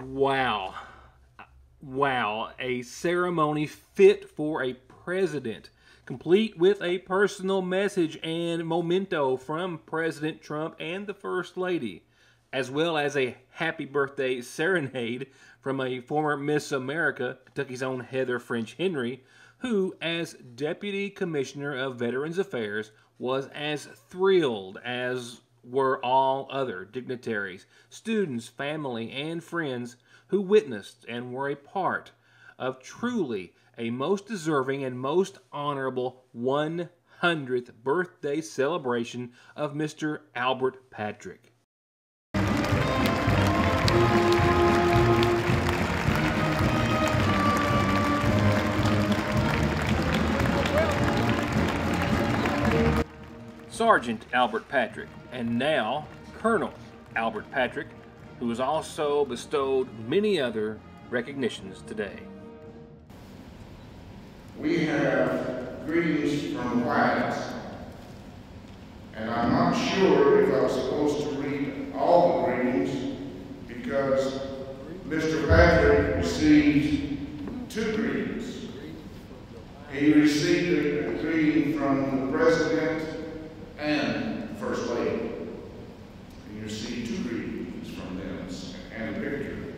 Wow. Wow. A ceremony fit for a president, complete with a personal message and memento from President Trump and the First Lady, as well as a happy birthday serenade from a former Miss America, Kentucky's own Heather French Henry, who, as Deputy Commissioner of Veterans Affairs, was as thrilled as were all other dignitaries, students, family, and friends who witnessed and were a part of truly a most deserving and most honorable 100th birthday celebration of Mr. Albert Patrick. Sergeant Albert Patrick, and now Colonel Albert Patrick, who was also bestowed many other recognitions today. We have greetings from the White House, and I'm not sure if I was supposed to read all the greetings because Mr. Patrick received two greetings. He received a greeting from the President and the First Lady. He received two greetings from them and a picture.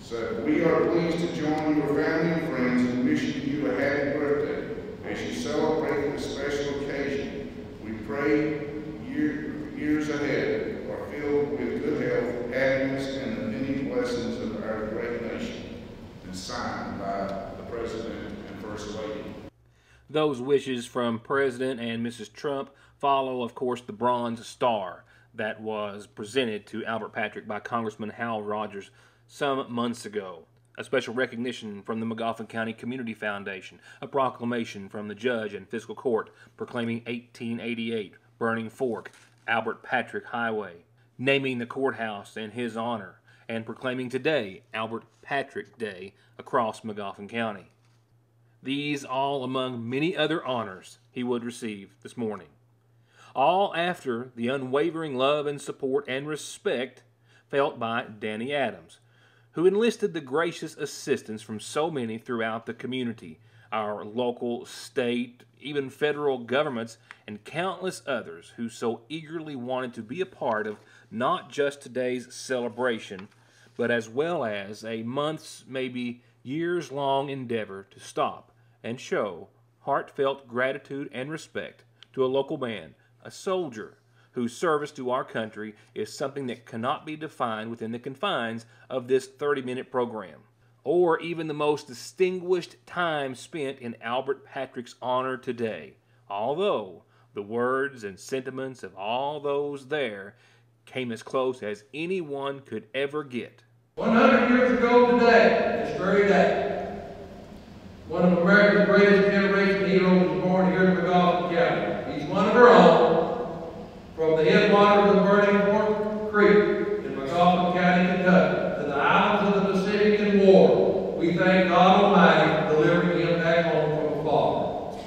So we are pleased to join your family and friends in wishing you a happy birthday as you celebrate this special occasion. We pray years ahead are filled with good health, happiness, and the many blessings of our great nation. And signed by the President and First Lady. Those wishes from President and Mrs. Trump follow, of course, the Bronze Star that was presented to Albert Patrick by Congressman Hal Rogers some months ago. A special recognition from the Magoffin County Community Foundation, a proclamation from the Judge and Fiscal Court proclaiming 1888 Burning Fork Albert Patrick Highway, naming the courthouse in his honor, and proclaiming today Albert Patrick Day across Magoffin County. These all among many other honors he would receive this morning. All after the unwavering love and support and respect felt by Danny Adams, who enlisted the gracious assistance from so many throughout the community, our local, state, even federal governments, and countless others who so eagerly wanted to be a part of not just today's celebration, but as well as a month's, maybe years-long endeavor to stop and show heartfelt gratitude and respect to a local man, a soldier, whose service to our country is something that cannot be defined within the confines of this 30-minute program, or even the most distinguished time spent in Albert Patrick's honor today, although the words and sentiments of all those there came as close as anyone could ever get. 100 years ago today, this very day, one of America's greatest generation heroes was born here in Magoffin County. He's one of our own, from the headwaters of Burning Fork Creek in Magoffin County, Kentucky, to the islands of the Pacific in war. We thank God Almighty for delivering him back home from afar.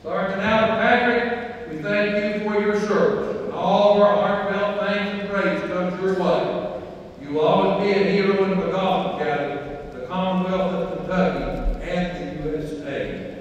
Sergeant Albert Patrick, we thank you for your service, and all of our heartfelt thanks and praise comes your way. You will always be a hero in Magoffin County, the Commonwealth of Kentucky, and the USA.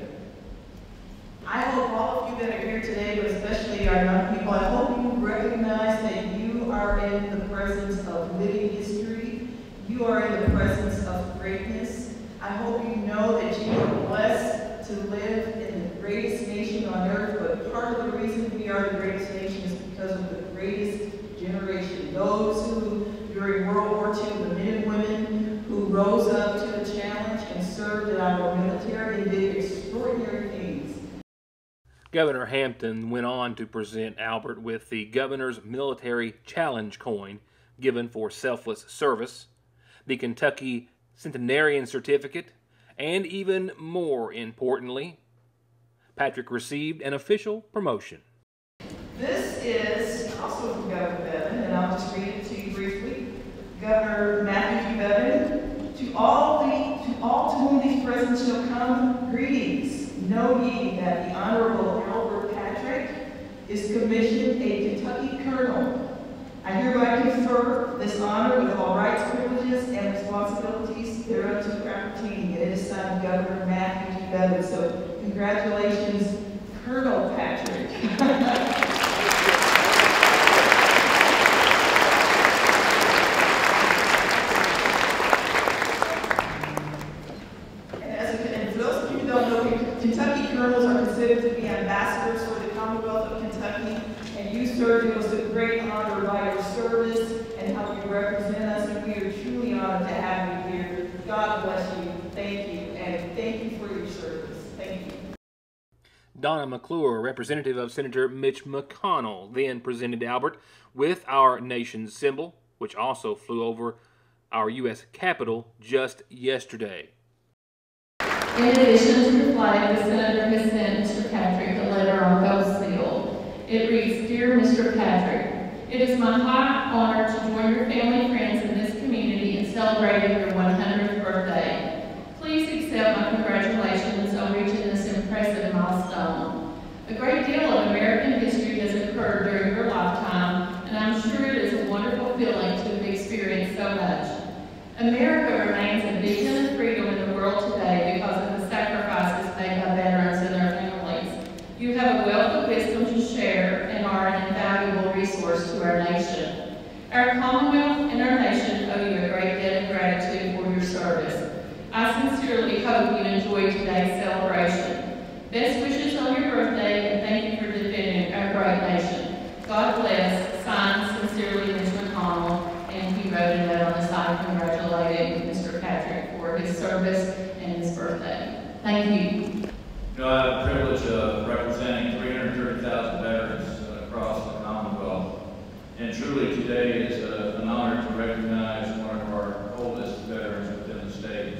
I hope all of you that are here today, but especially our young people, I hope you recognize that you are in the presence of living history. You are in the presence of greatness. I hope you know that you are blessed to live in the greatest nation on earth, but part of the reason we are the greatest nation is because of the greatest generation. Those who, during World War II, the men and women who rose up to the challenge and served in our military and did extraordinary things. Governor Hampton went on to present Albert with the Governor's Military Challenge Coin given for selfless service, the Kentucky Centenarian Certificate, and even more importantly, Patrick received an official promotion. This is also from Governor Bevin, and I'll just read it to you briefly. Governor Matthew G. Bevin, to all to whom these presents shall come, greetings. Know ye that the Honorable Albert Patrick is commissioned a Kentucky Colonel. I hereby confer this honor with all rights, privileges, and responsibilities Governor Matthew T. Bevin. So congratulations, Colonel Patrick. And for those of you who don't know, Kentucky colonels are considered to be ambassadors for the Commonwealth of Kentucky, and you served. It was a great honor by your service and how you represent us, and we are truly honored to have you here. God bless you. Thank you, and thank you for your service. Thank you. Donna McClure, representative of Senator Mitch McConnell, then presented Albert with our nation's symbol, which also flew over our U.S. Capitol just yesterday. In addition to the flag, the Senator has sent Mr. Patrick a letter on gold seal. It reads, "Dear Mr. Patrick, it is my high honor to join your family and friends in this community in celebrating your 100th birthday. Please accept my congratulations on reaching this impressive milestone. A great deal of American history has occurred during your lifetime, and I'm sure it is a wonderful feeling to have experienced so much. America remains a beacon of freedom in the world today because of the sacrifices made by veterans and their families. You have a wealth of wisdom to share and are an invaluable resource to our nation. Our Commonwealth and our nation owe you a great debt of gratitude for your service. I sincerely hope you enjoy today's celebration. Best wishes on your birthday, and thank you for defending our great nation. God bless." Signed, sincerely, Mitch McConnell. And he wrote a note on the side congratulating Mr. Patrick for his service and his birthday. Thank you. You know, I have the privilege of representing 330,000 veterans across the Commonwealth. And truly today is an honor to recognize one of our oldest veterans within the state.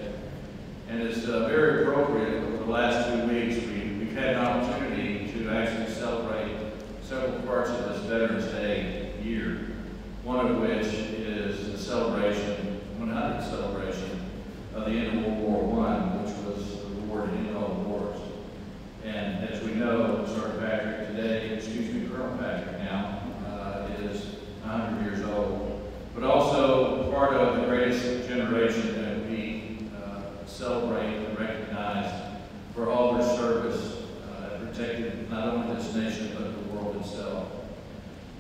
And it's very appropriate. Over the last 2 weeks, we've had an opportunity to actually celebrate several parts of this Veterans Day year. One of which is the celebration, 100th celebration of the end of World War I, which was the war to end all wars. And as we know, Sergeant Patrick today, Colonel Patrick now, is 100 years old. But also part of the greatest generation that we celebrate and recognize for all their service, protecting not only this nation, but the world itself.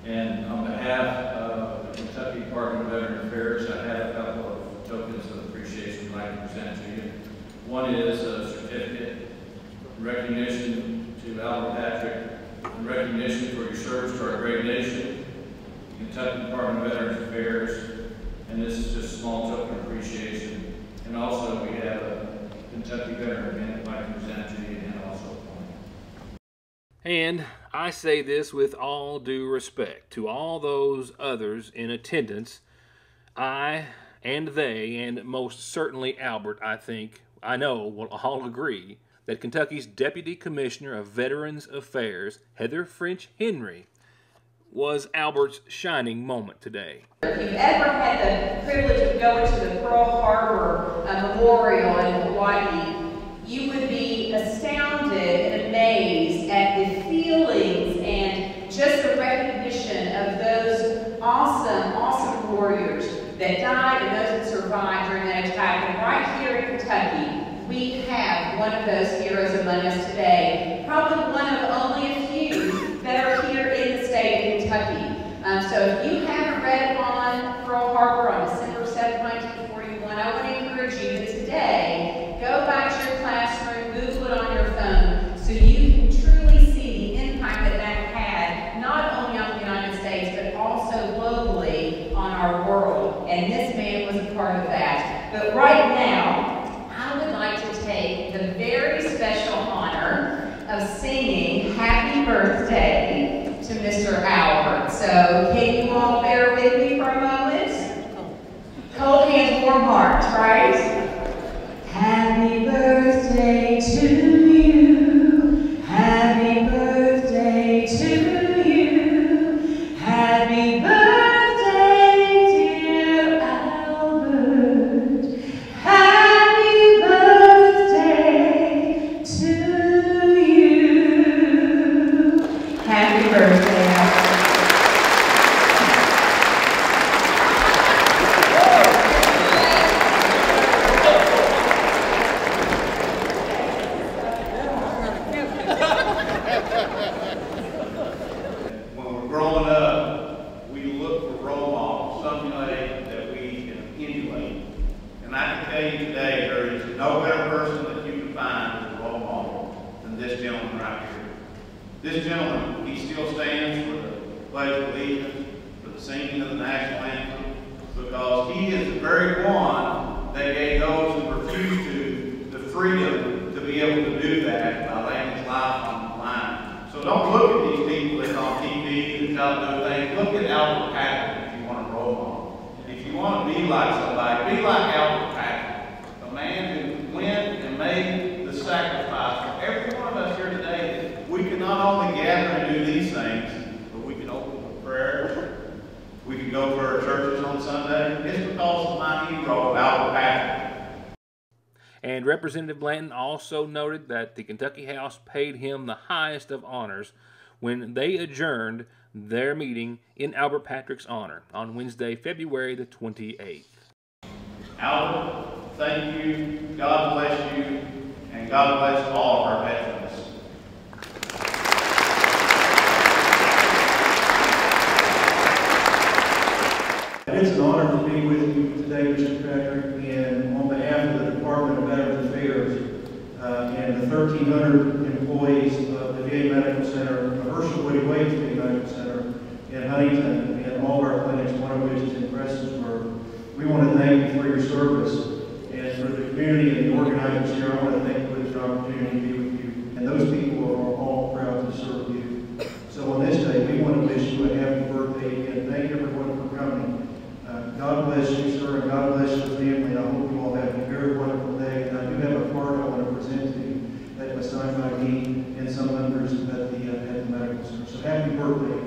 And on behalf of the Kentucky Department of Veteran Affairs, I have a couple of tokens of appreciation I'd like to present to you. One is a certificate, recognition to Albert Patrick, in recognition for your service to our great nation, the Kentucky Department of Veterans Affairs, and this is just a small token of appreciation. And also we have a Kentucky veteran pin I'd like to present to you, and also a point. And I say this with all due respect to all those others in attendance. I and they, and most certainly Albert, I know, will all agree that Kentucky's Deputy Commissioner of Veterans Affairs, Heather French Henry, was Albert's shining moment today. If you've ever had the privilege of going to the Pearl Harbor Memorial in Hawaii, you would be astounded and amazed at the feelings and just the recognition of those awesome warriors that died and those that survived during that attack. And right here in Kentucky, we have one of those heroes among us today. Probably one of only a few that are here in the state of Kentucky. So if you haven't read on Pearl Harbor on December 7, 1941, I want to encourage you that today, go back to your classroom, Google it on your phone, so you can truly see the impact that that had, not only on the United States, but also globally on our world. And this man was a part of that. But right now, I would like to take the very special honor of singing Happy Birthday to Mr. Albert. So can you all bear with me for a moment? Cold hands, warm hearts, right? Happy birthday to you. Happy birthday to you. Happy birthday, dear Albert. Happy birthday to you. Happy birthday, Albert. This gentleman, he still stands for the Pledge of Allegiance, for the singing of the national anthem, because he is the very one that gave those who refused to the freedom to be able to do that by laying his life on the line. So don't look at these people that's on TV that tell them to do things. Look at Albert Patrick if you want to roll on. If you want to be like somebody, be like Albert Patrick, a man who went and made the sacrifice for every one of us here today. We can not only gather and do these things, but we can open with prayer. We can go to our churches on Sunday. It's because of my hero, Albert Patrick. And Representative Blanton also noted that the Kentucky House paid him the highest of honors when they adjourned their meeting in Albert Patrick's honor on Wednesday, February the 28th. Albert, thank you. God bless you. And God bless all of our veterans. It's an honor to be with you today, Mr. Patrick, and on behalf of the Department of Veterans Affairs and the 1,300 employees of the VA Medical Center, the WWII VA Medical Center in Huntington, and all of our clinics, one of which is in Prestonsburg, we want to thank you for your service. And for the community and the organizers here, I want to thank you for this opportunity to be with you. And those people are all proud to serve you. So on this day, we want to wish you a happy birthday and thank everyone for coming. God bless you, sir, and God bless your family. I hope you all have a very wonderful day. And I do have a card I want to present to you that was signed by me and some members at the medical center. So happy birthday.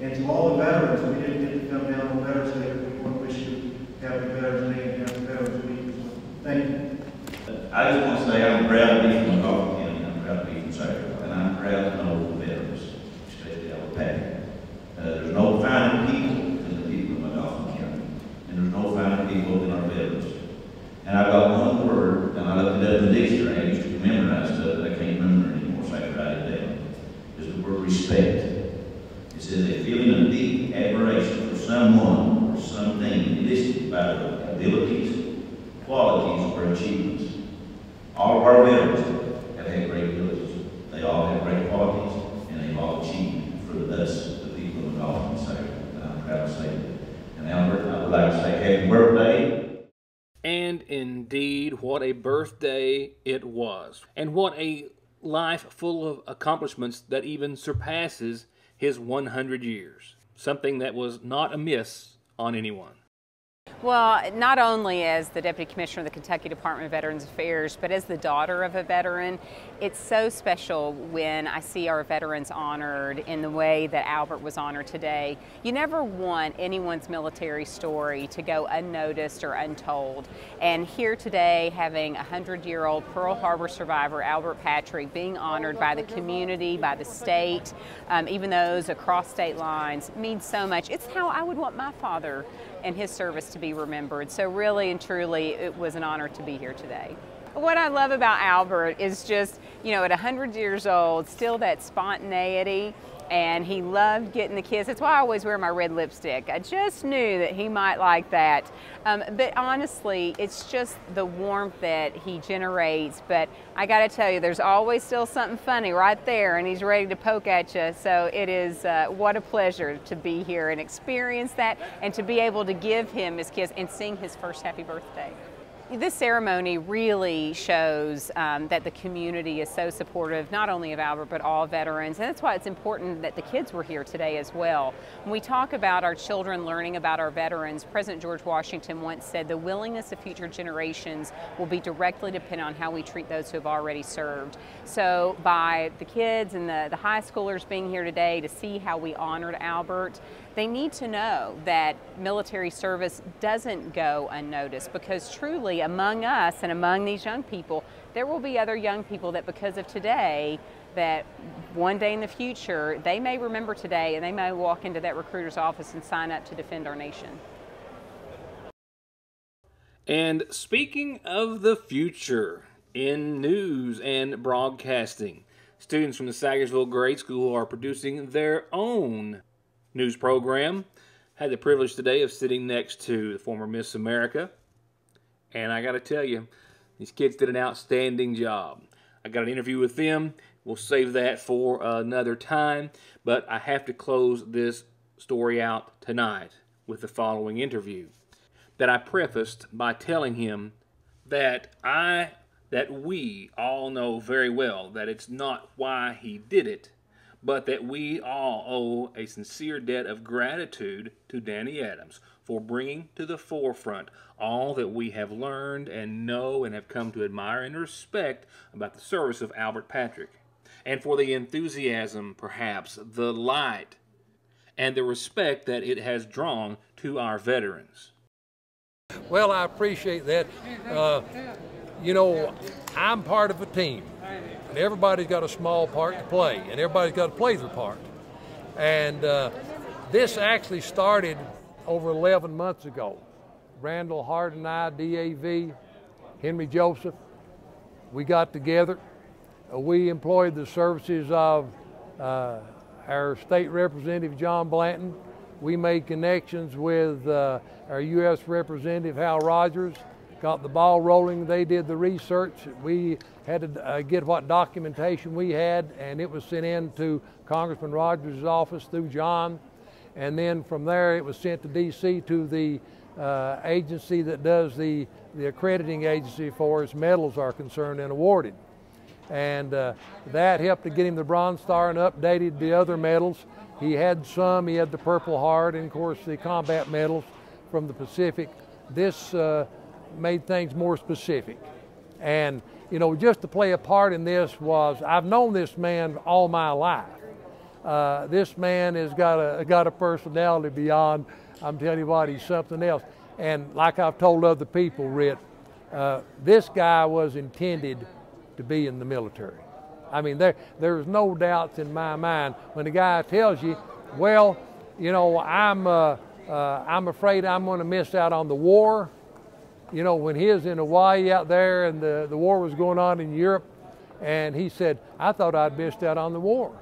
And to all the veterans, we didn't get to come down on Veterans Day, but we want to wish you happy Veterans Day and happy Veterans Week as well. Thank you. I just want to say I'm proud to be from McCoffin County. I'm proud to be from Sacramento. And I'm proud to know the veterans, especially Albert Patrick. There's no finer people than the people of McCoffin County. And there's no finer people than our veterans. And I've got one word, and I looked it up in the dictionary. I used to memorize stuff, but I can't remember it anymore, so I can write it down. It's the word respect. It says a feeling of deep admiration for someone or something listed by their abilities, qualities, or achievements. All of our veterans have had great abilities. They all have great qualities, and they've all achieved for us, the people of McCoffin and Sacramento. And I'm proud to say that. And Albert, I would like to say happy birthday. And indeed, what a birthday it was. And what a life full of accomplishments that even surpasses his 100 years. Something that was not amiss on anyone. Well, not only as the Deputy Commissioner of the Kentucky Department of Veterans Affairs, but as the daughter of a veteran, it's so special when I see our veterans honored in the way that Albert was honored today. You never want anyone's military story to go unnoticed or untold. And here today, having a 100-year-old Pearl Harbor survivor, Albert Patrick, being honored by the community, by the state, even those across state lines, means so much. It's how I would want my father and his service to be remembered. So really and truly, it was an honor to be here today. What I love about Albert is just, you know, at 100 years old, still that spontaneity, and he loved getting the kiss. That's why I always wear my red lipstick. I just knew that he might like that. But honestly, it's just the warmth that he generates. But I gotta tell you, there's always still something funny right there, and he's ready to poke at you. So it is, what a pleasure to be here and experience that, and to be able to give him his kiss and sing his first happy birthday. This ceremony really shows that the community is so supportive, not only of Albert, but all veterans. And that's why it's important that the kids were here today as well. When we talk about our children learning about our veterans, President George Washington once said, the willingness of future generations will be directly dependent on how we treat those who have already served. So by the kids and the high schoolers being here today to see how we honored Albert, they need to know that military service doesn't go unnoticed, because truly among us and among these young people, there will be other young people that because of today, that one day in the future, they may remember today and they may walk into that recruiter's office and sign up to defend our nation. And speaking of the future in news and broadcasting, students from the Sagersville Grade School are producing their own news program. Had the privilege today of sitting next to the former Miss America, and I got to tell you, these kids did an outstanding job. I got an interview with them we'll save that for another time, but I have to close this story out tonight with the following interview that I prefaced by telling him that we all know very well that it's not why he did it, but that we all owe a sincere debt of gratitude to Danny Adams for bringing to the forefront all that we have learned and know and have come to admire and respect about the service of Albert Patrick, and for the enthusiasm, perhaps, the light, and the respect that it has drawn to our veterans. Well, I appreciate that. You know, I'm part of a team, and everybody's got a small part to play, and everybody's got to play their part. And this actually started over 11 months ago. Randall Hart and I, DAV, Henry Joseph, we got together. We employed the services of our state representative, John Blanton. We made connections with our U.S. representative, Hal Rogers, got the ball rolling. They did the research. We had to get what documentation we had, and it was sent in to Congressman Rogers' office through John. And then from there, it was sent to D.C. to the agency that does the accrediting agency for as medals are concerned and awarded. And that helped to get him the Bronze Star and updated the other medals. He had some, he had the Purple Heart, and of course the combat medals from the Pacific. This made things more specific. And, you know, just to play a part in this was, I've known this man all my life. This man has got a personality beyond, I'm telling you what, he's something else. And like I've told other people, Rit, this guy was intended to be in the military. I mean, there's no doubts in my mind when a guy tells you, well, you know, I'm afraid I'm going to miss out on the war. You know, when he was in Hawaii out there and the war was going on in Europe, and he said, I thought I'd missed out on the war.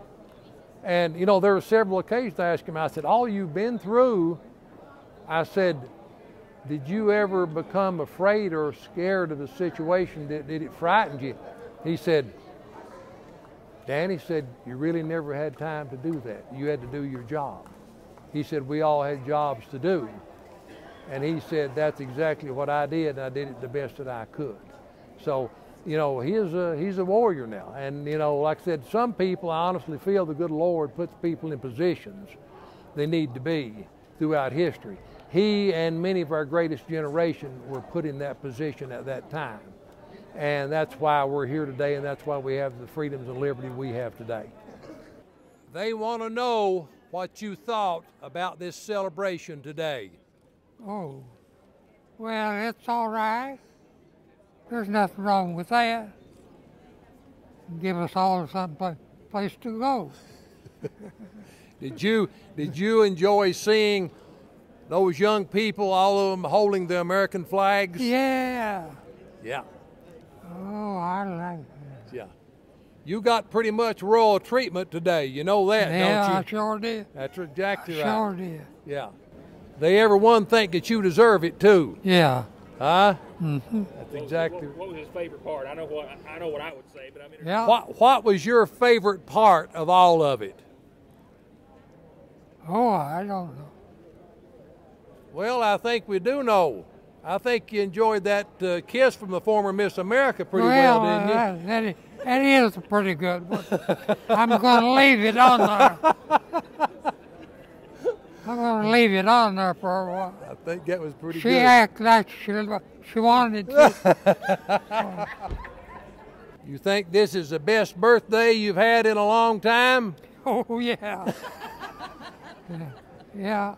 And, you know, there were several occasions I asked him, I said, all you've been through, I said, did you ever become afraid or scared of the situation? Did it frighten you? He said, Danny said, you really never had time to do that. You had to do your job. He said, we all had jobs to do. And he said, that's exactly what I did, and I did it the best that I could. So, you know, he's a warrior now. And, you know, like I said, some people, I honestly feel the good Lord puts people in positions they need to be throughout history. He and many of our greatest generation were put in that position at that time. And that's why we're here today, and that's why we have the freedoms and liberty we have today. They want to know what you thought about this celebration today. Oh, well, it's all right. There's nothing wrong with that. Give us all some place to go. Did you enjoy seeing those young people, all of them holding the American flags? Yeah. Yeah. Oh, I like that. Yeah. You got pretty much royal treatment today. You know that, don't you? Yeah, I sure did. That's exactly right. Sure did. Yeah. They everyone think that you deserve it too. Yeah. Huh? Mm-hmm. That's exactly. What was his favorite part? I know what I would say, but I mean. Yeah. What was your favorite part of all of it? Oh, I don't know. Well, I think we do know. I think you enjoyed that kiss from the former Miss America pretty well, didn't you? That is a pretty good one. I'm going to leave it on there. I'm going to leave it on there for a while. I think that was pretty good. She acted like she wanted to. You think this is the best birthday you've had in a long time? Oh, yeah. Yeah.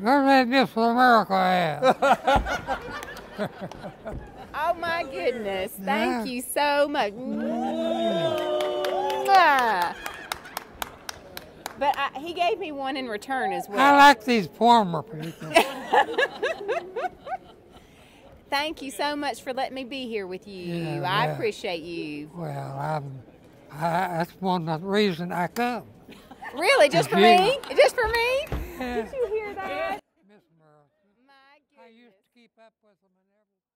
Better than Miss America has. Oh my goodness. Thank you so much. But he gave me one in return as well. I like these former people. Thank you so much for letting me be here with you. Yeah, I appreciate you. Well, that's one of the reasons I come. Really? Just for me? Just for me? Did you hear that? Miss Merle. My goodness. I used to keep up with them and everything.